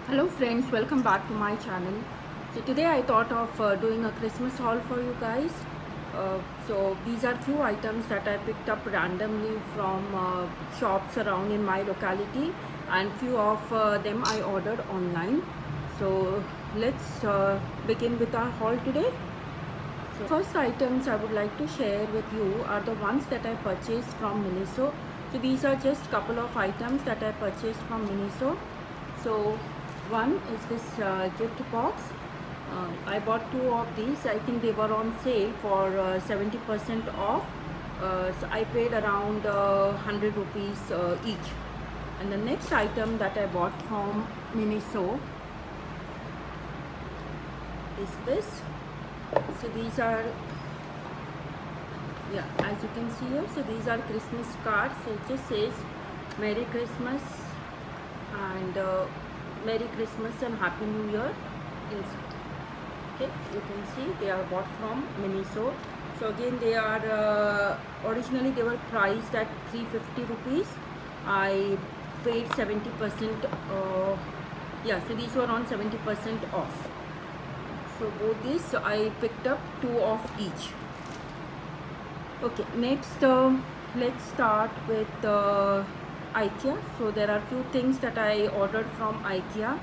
Hello friends, welcome back to my channel. So today I thought of doing a Christmas haul for you guys. So these are few items that I picked up randomly from shops around in my locality, and few of them I ordered online. So let's begin with our haul today. So first items I would like to share with you are the ones that I purchased from Miniso. So these are just couple of items that I purchased from Miniso. So one is this gift box. I bought two of these. I think they were on sale for 70% off. So I paid around 100 rupees each. And the next item that I bought from Miniso is this. So these are, yeah, as you can see here, so these are Christmas cards. So it just says Merry Christmas and Merry Christmas and Happy New Year inside. Okay, you can see they are bought from Miniso. So again, they are originally they were priced at 350 rupees. I paid 70%. Yeah, so these were on 70% off. So both these, so I picked up two of each. Okay, next let's start with IKEA. So there are few things that I ordered from IKEA.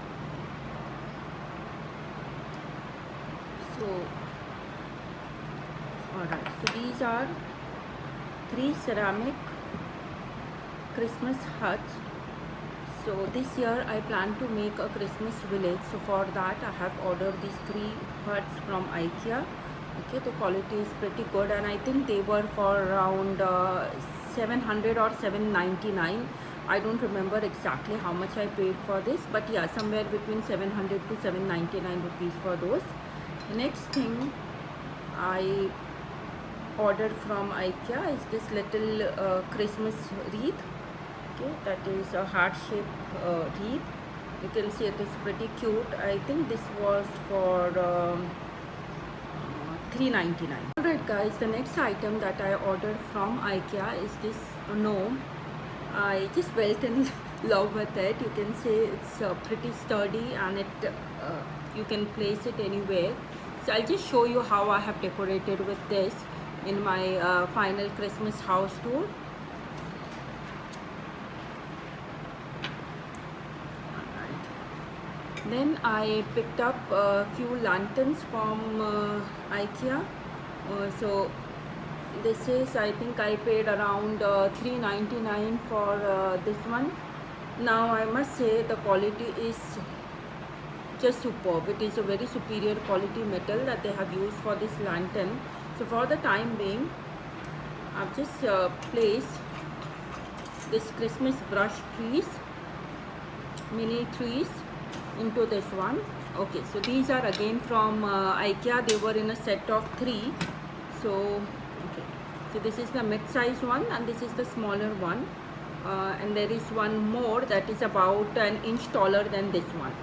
So alright, so these are 3 ceramic Christmas huts. So this year I plan to make a Christmas village. So for that I have ordered these 3 huts from IKEA. Okay, the quality is pretty good, and I think they were for around 700 or 799. I don't remember exactly how much I paid for this, but yeah, somewhere between 700 to 799 rupees for those. The next thing I ordered from IKEA is this little Christmas wreath. Okay, that is a heart-shaped wreath. You can see it is pretty cute. I think this was for 399. Alright guys, the next item that I ordered from IKEA is this gnome. I just fell in love with it. You can see it's pretty sturdy, and it you can place it anywhere. So I'll just show you how I have decorated with this in my final Christmas house tour. Then I picked up a few lanterns from IKEA. So this is, I think I paid around 399 for this one. Now I must say the quality is just superb. It is a very superior quality metal that they have used for this lantern. So for the time being, I've just placed this Christmas brush trees, mini trees, into this one. Okay, so these are again from IKEA. They were in a set of 3. So okay, so this is the mid-size one, and this is the smaller one, and there is one more that is about an inch taller than this one.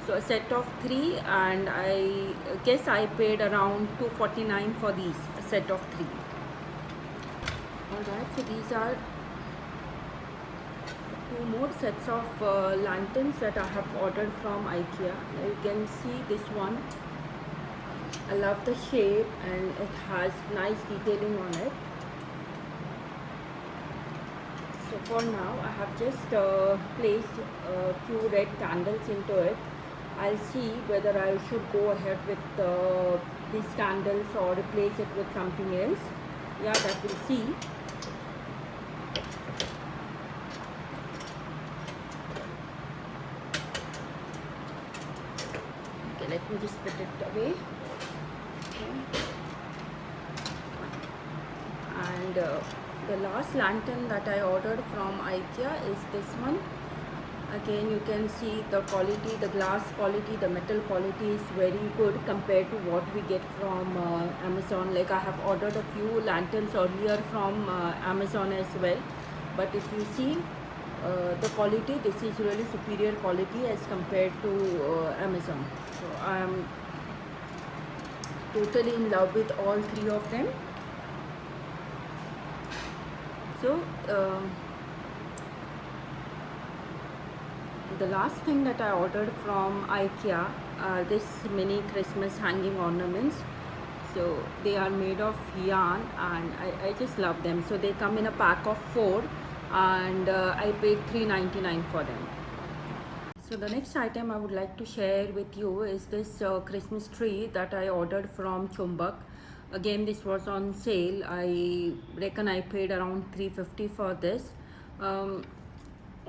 So a set of 3, and I guess I paid around 249 for these, a set of 3. Alright, so these are 2 more sets of lanterns that I have ordered from IKEA. You can see this one. I love the shape, and it has nice detailing on it. So for now I have just placed a few red candles into it. I'll see whether I should go ahead with these candles or replace it with something else. Yeah, that we'll see. Okay, let me just put it away. Okay. And the last lantern that I ordered from IKEA is this one. Again, you can see the quality, the glass quality, the metal quality is very good compared to what we get from Amazon. Like I have ordered a few lanterns earlier from Amazon as well, but if you see the quality, this is really superior quality as compared to Amazon. So I am totally in love with all 3 of them. So the last thing that I ordered from IKEA are this mini Christmas hanging ornaments. So they are made of yarn and I just love them. So they come in a pack of 4 and I paid $3.99 for them. So the next item I would like to share with you is this Christmas tree that I ordered from Chumbak. Again, this was on sale. I reckon I paid around $3.50 for this.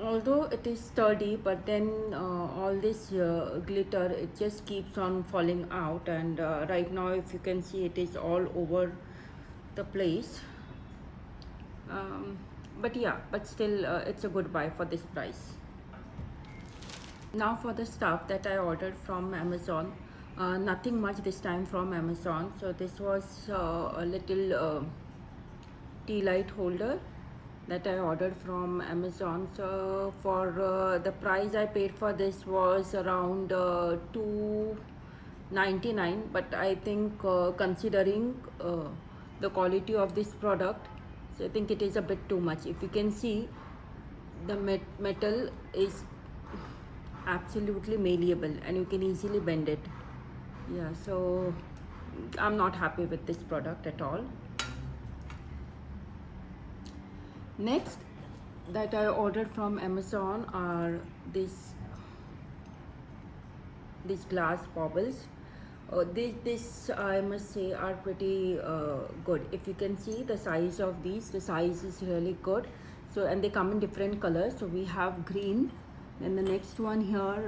Although it is sturdy, but then all this glitter, it just keeps on falling out, and right now if you can see, it is all over the place. But yeah, but still it's a good buy for this price. Now for the stuff that I ordered from Amazon. Nothing much this time from Amazon. So this was a little tea light holder that I ordered from Amazon. So for the price I paid for this was around $2.99, but I think considering the quality of this product, so I think it is a bit too much. If you can see, the metal is absolutely malleable and you can easily bend it. Yeah, so I'm not happy with this product at all. Next that I ordered from Amazon are these glass baubles. This I must say are pretty good. If you can see the size of these, the size is really good. So, and they come in different colors. So we have green, and the next one here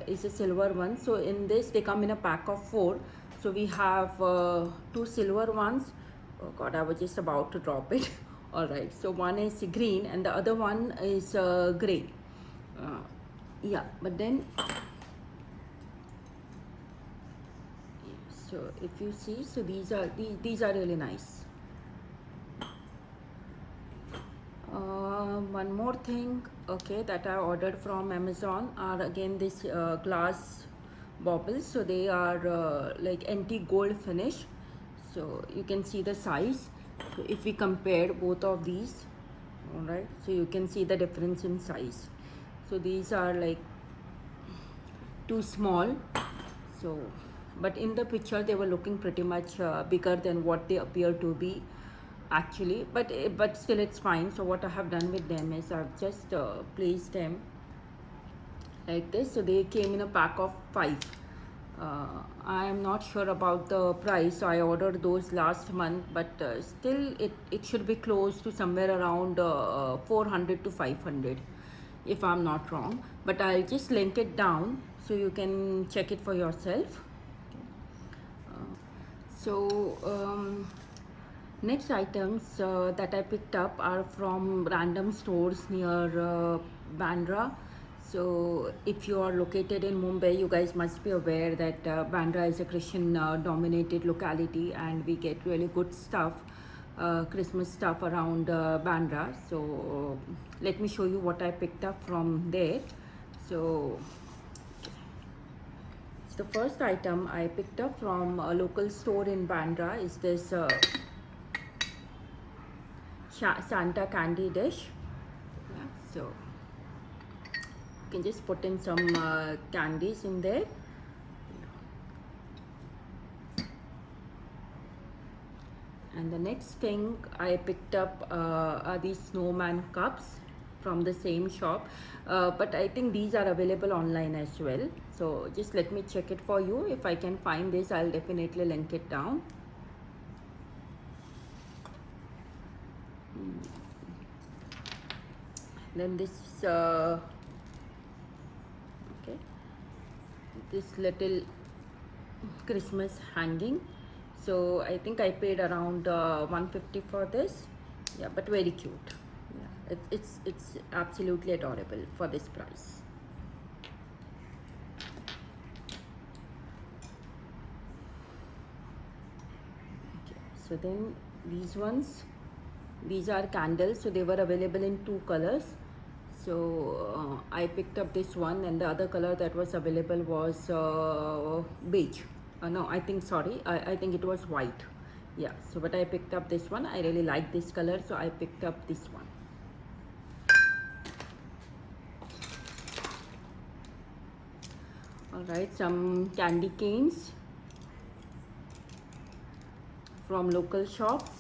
is a silver one. So in this they come in a pack of 4. So we have 2 silver ones. Oh god, I was just about to drop it. All right, so one is green and the other one is gray. Yeah, but then so if you see, so these are really nice. One more thing, okay, that I ordered from Amazon are again this glass baubles. So they are like antique gold finish. So you can see the size. So if we compare both of these, all right, so you can see the difference in size. So these are like too small. So, but in the picture they were looking pretty much bigger than what they appear to be actually. But still it's fine. So what I have done with them is I've just placed them like this. So they came in a pack of 5. I am not sure about the price. So I ordered those last month, but still it should be close to somewhere around 400 to 500 if I'm not wrong. But I'll just link it down so you can check it for yourself. Next items that I picked up are from random stores near Bandra. So if you are located in Mumbai, you guys must be aware that Bandra is a Christian dominated locality, and we get really good stuff, Christmas stuff around Bandra. So let me show you what I picked up from there. So the first item I picked up from a local store in Bandra is this Santa candy dish. Yeah, so you can just put in some candies in there. And the next thing I picked up are these snowman cups from the same shop, but I think these are available online as well. So just let me check it for you. If I can find this, I'll definitely link it down. Then this okay, this little Christmas hanging. So I think I paid around 150 for this. Yeah, but very cute. Yeah, it's absolutely adorable for this price. Okay, so then these are candles. So they were available in 2 colors. So I picked up this one, and the other color that was available was beige. No, I think it was white. Yeah, so but I picked up this one. I really like this color, so I picked up this one. All right, some candy canes from local shops,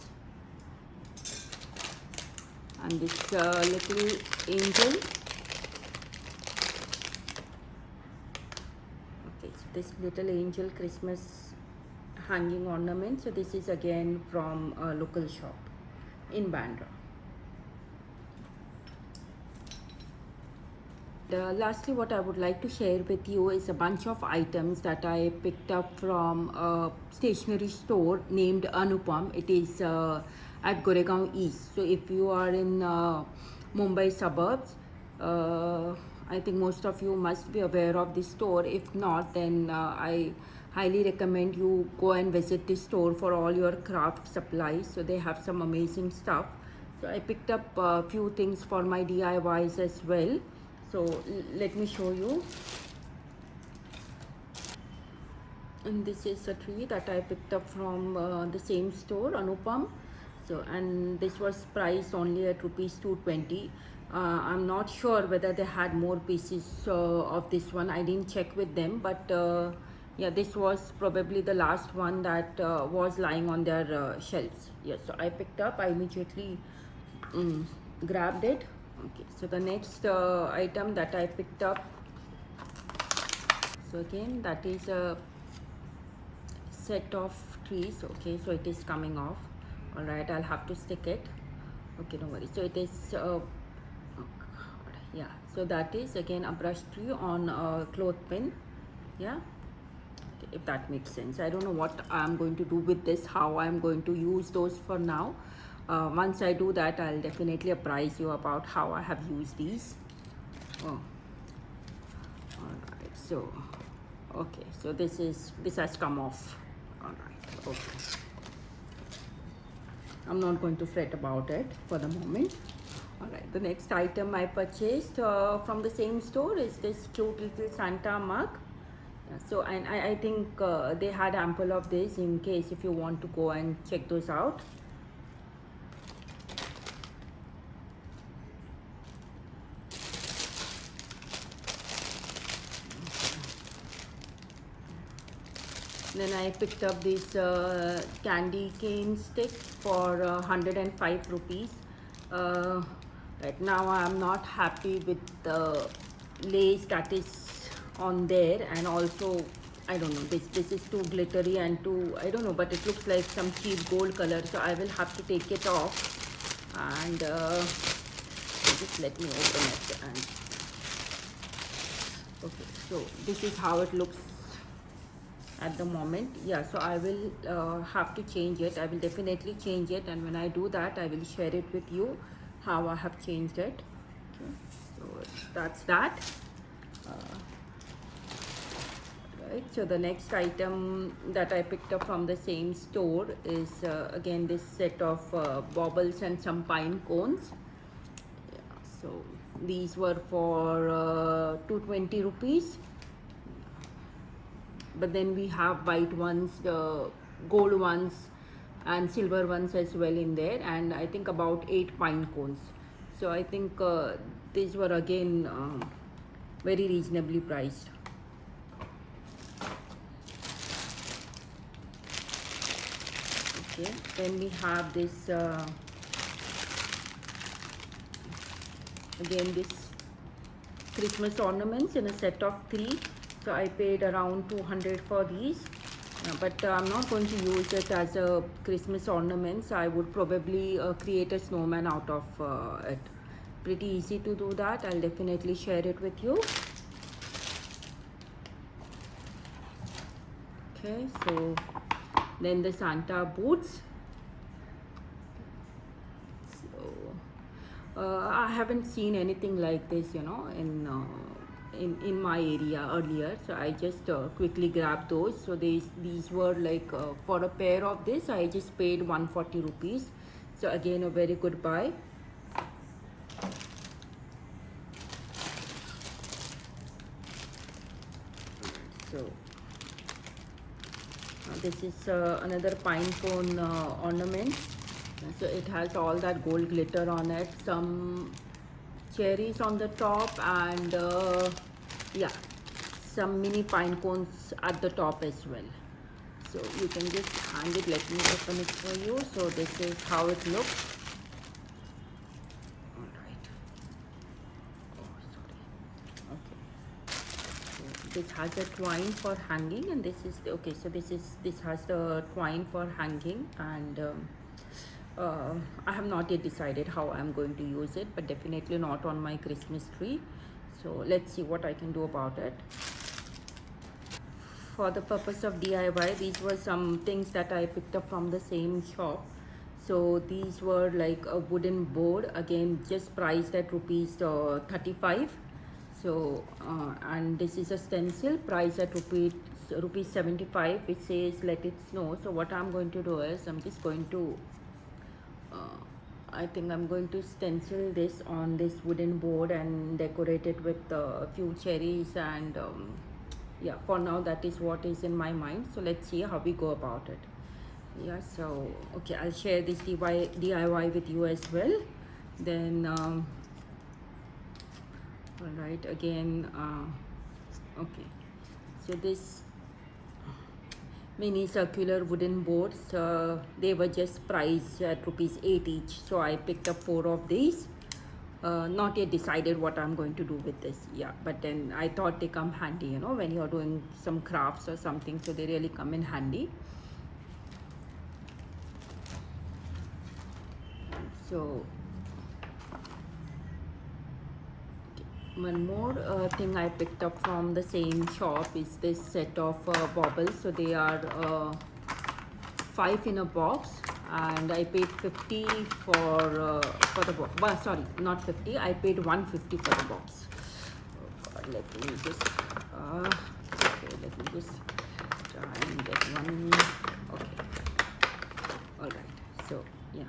and this little angel. Okay, so this little angel Christmas hanging ornament. So this is again from a local shop in Bandra. Lastly, what I would like to share with you is a bunch of items that I picked up from a stationery store named Anupam. It is at Goregaon East. So if you are in Mumbai suburbs, I think most of you must be aware of this store. If not, then I highly recommend you go and visit this store for all your craft supplies. So they have some amazing stuff. So I picked up a few things for my DIYs as well. So let me show you. And this is a tree that I picked up from the same store, Anupam. So, and this was priced only at rupees 220. I'm not sure whether they had more pieces of this one. I didn't check with them, but yeah, this was probably the last one that was lying on their shelves. Yes, so I picked up. I immediately grabbed it. Okay, so the next item that I picked up, so again that is a set of trees. Okay, so it is coming off. All right, I'll have to stick it. Okay, don't worry. So it is yeah, so that is again a brush tree on a clothespin. Yeah, okay, if that makes sense. I don't know what I'm going to do with this, how I'm going to use those for now. Once I do that, I'll definitely apprise you about how I have used these. Oh, all right. So, okay. So this has come off. All right. Okay. I'm not going to fret about it for the moment. All right. The next item I purchased from the same store is this cute little Santa mug. So, and I think they had ample of this in case if you want to go and check those out. Then I picked up this candy cane stick for 105 rupees. Right now I'm not happy with the lace that is on there, and also I don't know, this is too glittery and too, I don't know, but it looks like some cheap gold color, so I will have to take it off. And just let me open it. And okay, so this is how it looks at the moment. Yeah, so I will have to change it. I will definitely change it, and when I do that I will share it with you how I have changed it. Okay, so that's that. Right, so the next item that I picked up from the same store is again this set of baubles and some pine cones. Yeah, so these were for 220 rupees. But then we have white ones, the gold ones and silver ones as well in there, and I think about 8 pine cones. So I think these were again very reasonably priced. Okay, then we have this again this Christmas ornaments in a set of 3. So I paid around 200 for these, but I'm not going to use it as a Christmas ornament. So I would probably create a snowman out of it. Pretty easy to do that. I'll definitely share it with you. Okay, so then the Santa boots. So I haven't seen anything like this, you know, in my area earlier, so I just quickly grabbed those. So these were like for a pair of this I just paid 140 rupees. So again a very good buy. So this is another pine cone ornament. So it has all that gold glitter on it, some cherries on the top, and yeah, some mini pine cones at the top as well. So you can just hang it. Let me open it for you. So this is how it looks. All right. Oh, sorry. Okay. So this has a twine for hanging, and this is okay. So this has the twine for hanging, and I have not yet decided how I'm going to use it, but definitely not on my Christmas tree. So let's see what I can do about it. For the purpose of DIY, these were some things that I picked up from the same shop. So these were like a wooden board, again just priced at rupees 35. So and this is a stencil priced at rupees 75, which says let it snow. So what I'm going to do is I'm just going to I think I'm going to stencil this on this wooden board and decorate it with a few cherries, and yeah, for now that is what is in my mind. So let's see how we go about it. Yeah, so okay, I'll share this DIY with you as well. Then all right, again okay, so this mini circular wooden boards, they were just priced at rupees 8 each. So I picked up 4 of these. Not yet decided what I'm going to do with this. Yeah, but then I thought they come handy, you know, when you're doing some crafts or something. So they really come in handy. So one more thing I picked up from the same shop is this set of baubles. So they are 5 in a box, and I paid 50 for the box. Well, sorry, not 50. I paid 150 for the box. Oh God, let me just okay. Let me just try and get one. Okay. All right. So yeah.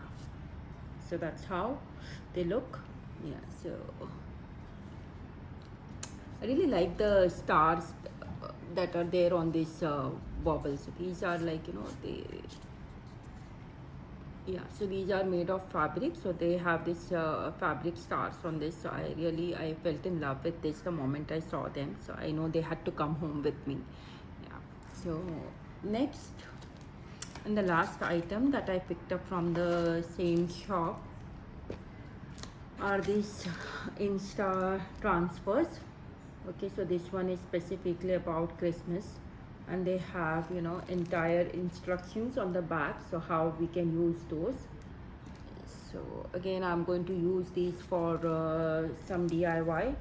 So that's how they look. Yeah. So I really like the stars that are there on these baubles. These are like, you know, so these are made of fabric. So they have this fabric stars on this. So I felt in love with this the moment I saw them. So I know they had to come home with me. Yeah. So next and the last item that I picked up from the same shop are these Insta transfers. Okay, so this one is specifically about Christmas, and they have, you know, entire instructions on the back, so how we can use those. So again, I'm going to use these for some DIY.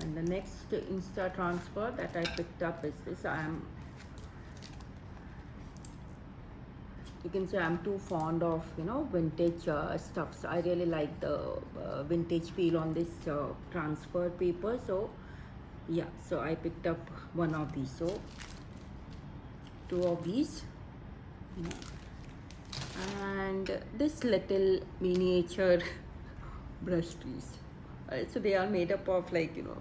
And the next Insta transfer that I picked up is this. You can say I'm too fond of, you know, vintage stuff. So I really like the vintage feel on this transfer paper. So yeah, so I picked up one of these. So 2 of these. Yeah. And this little miniature brush trees. So they are made up of, like, you know,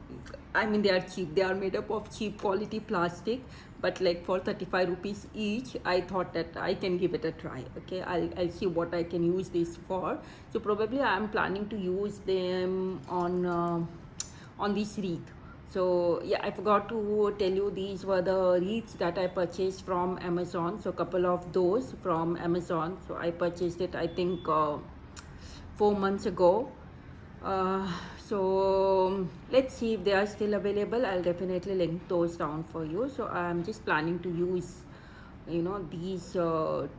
I mean, they are cheap. They are made up of cheap quality plastic, but like for 35 rupees each, I thought that I can give it a try. Okay, I'll see what I can use this for. So probably I'm planning to use them on this wreath. So yeah, I forgot to tell you, these were the wreaths that I purchased from Amazon. So a couple of those from Amazon. So I purchased it, I think 4 months ago. So let's see if they are still available. I'll definitely link those down for you. So I'm just planning to use, you know, these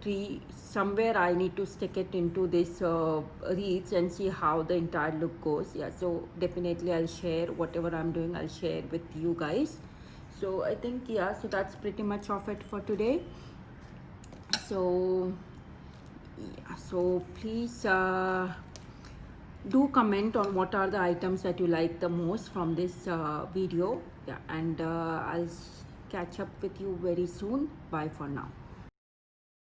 tree somewhere. I need to stick it into this wreaths and see how the entire look goes. Yeah, so definitely I'll share whatever I'm doing. I'll share with you guys. So I think, yeah, so that's pretty much of it for today. So yeah, so please do comment on what are the items that you like the most from this video. Yeah, and I'll catch up with you very soon. Bye for now.